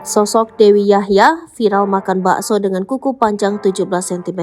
Sosok Dewi Yahya viral makan bakso dengan kuku panjang 17 cm.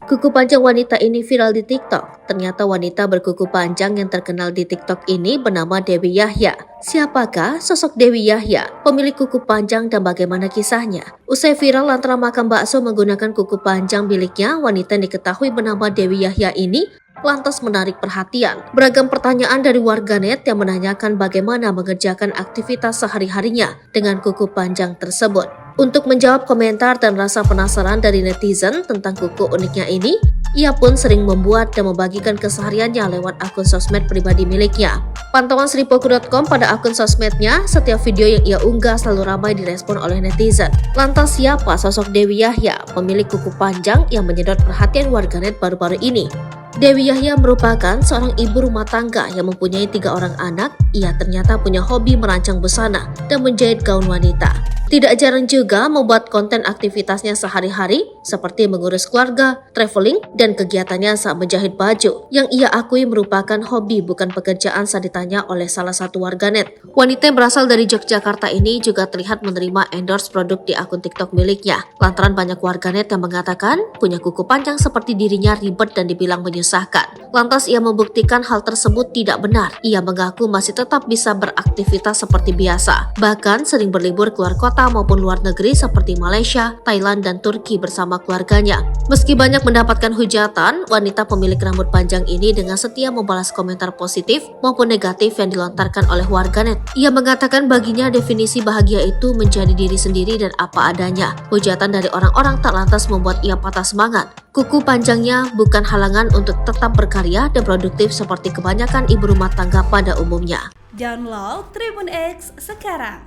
Kuku panjang wanita ini viral di TikTok. Ternyata wanita berkuku panjang yang terkenal di TikTok ini bernama Dewi Yahya. Siapakah sosok Dewi Yahya, pemilik kuku panjang dan bagaimana kisahnya? Usai viral lantaran makan bakso menggunakan kuku panjang miliknya, wanita yang diketahui bernama Dewi Yahya ini lantas menarik perhatian. Beragam pertanyaan dari warganet yang menanyakan bagaimana mengerjakan aktivitas sehari-harinya dengan kuku panjang tersebut. Untuk menjawab komentar dan rasa penasaran dari netizen tentang kuku uniknya ini, ia pun sering membuat dan membagikan kesehariannya lewat akun sosmed pribadi miliknya. Pantauan Sripoku.com pada akun sosmednya, setiap video yang ia unggah selalu ramai direspon oleh netizen. Lantas siapa sosok Dewi Yahya, pemilik kuku panjang yang menyedot perhatian warganet baru-baru ini? Dewi Yahya merupakan seorang ibu rumah tangga yang mempunyai 3 orang anak. Ia ternyata punya hobi merancang busana dan menjahit gaun wanita. Tidak jarang juga membuat konten aktivitasnya sehari-hari seperti mengurus keluarga, traveling, dan kegiatannya saat menjahit baju yang ia akui merupakan hobi bukan pekerjaan saat ditanya oleh salah satu warganet. Wanita yang berasal dari Yogyakarta ini juga terlihat menerima endorse produk di akun TikTok miliknya. Lantaran banyak warganet yang mengatakan punya kuku panjang seperti dirinya ribet dan dibilang menyusahkan. Lantas ia membuktikan hal tersebut tidak benar. Ia mengaku masih tetap bisa beraktivitas seperti biasa. Bahkan sering berlibur keluar kota maupun luar negeri seperti Malaysia, Thailand, dan Turki bersama keluarganya. Meski banyak mendapatkan hujatan, wanita pemilik rambut panjang ini dengan setia membalas komentar positif maupun negatif yang dilontarkan oleh warganet. Ia mengatakan baginya definisi bahagia itu menjadi diri sendiri dan apa adanya. Hujatan dari orang-orang tak lantas membuat ia patah semangat. Kuku panjangnya bukan halangan untuk tetap berkarya dan produktif seperti kebanyakan ibu rumah tangga pada umumnya. Download Tribun X sekarang.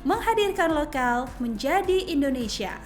Menghadirkan lokal menjadi Indonesia.